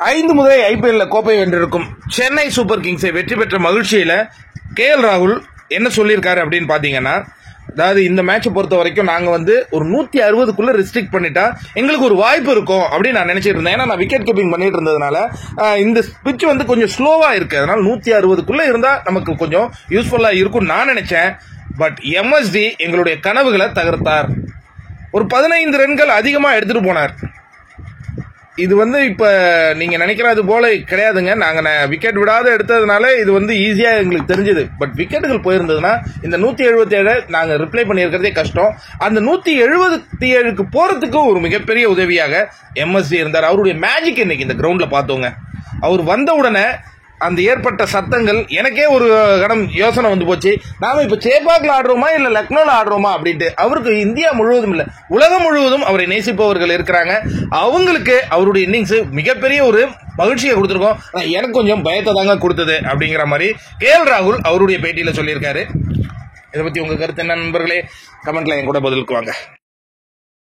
5 முறை ஐபிஎல்ல கோப்பை வென்றிருக்கும் சென்னை சூப்பர் கிங்ஸை வெற்றி பெற்ற மகிழ்ச்சியில கேஎல் ராகுல் என்ன சொல்லியிருக்காரு அப்படின்னு பாத்தீங்கன்னா, அதாவது இந்த மேட்சை பொறுத்த வரைக்கும் நாங்க ஒரு 160க்குள்ள ரெஸ்ட்ரிக்ட் பண்ணிட்டா எங்களுக்கு ஒரு வாய்ப்பு இருக்கும் அப்படின்னு நான் நினைச்சிட்டு இருந்தேன். ஏன்னா நான் விக்கெட் கீப்பிங் பண்ணிட்டு இருந்ததுனால இந்த பிட்ச் கொஞ்சம் ஸ்லோவா இருக்கு. அதனால 160க்குள்ள இருந்தா நமக்கு கொஞ்சம் யூஸ்ஃபுல்லா இருக்கும் நான் நினைச்சேன். பட் எம்எஸ்டி எங்களுடைய கனவுகளை தகர்த்தார். ஒரு 15 ரன்கள் அதிகமா எடுத்துட்டு போனார். இது இப்ப நீங்க நினைக்கிறது போல கிடையாதுங்க. நாங்க விக்கெட் விடாத எடுத்ததுனால இது ஈஸியா எங்களுக்கு தெரிஞ்சது. பட் விக்கெட்டுகள் போயிருந்ததுன்னா இந்த 177 நாங்க ரிப்ளை பண்ணியிருக்கிறதே கஷ்டம். அந்த 177க்கு போறதுக்கு ஒரு மிகப்பெரிய உதவியாக எம்எஸ்டி இருந்தார். அவருடைய மேஜிக் இன்னைக்கு இந்த கிரவுண்ட்ல பார்த்தோங்க. அவர் வந்த உடனே அந்த ஏற்பட்ட சத்தங்கள் எனக்கே ஒரு கணம் யோசனை போச்சு. நாம இப்ப சேப்பாக்ல ஆடுறோமா இல்ல லக்னோல ஆடுறோமா அப்படின்ட்டு. அவருக்கு இந்தியா முழுவதும் இல்ல உலகம் முழுவதும் அவரை நேசிப்பவர்கள் இருக்கிறாங்க. அவங்களுக்கு அவருடைய இன்னிங்ஸ் மிகப்பெரிய ஒரு மகிழ்ச்சியை கொடுத்திருக்கோம். எனக்கு கொஞ்சம் பயத்தை தாங்க கொடுத்தது அப்படிங்கிற மாதிரி கேஎல் ராகுல் அவருடைய பேட்டியில சொல்லியிருக்காரு. இதை பத்தி உங்க கருத்து என்ன நண்பர்களே? கமெண்ட்ல என் கூட பதிலுக்கு வாங்க.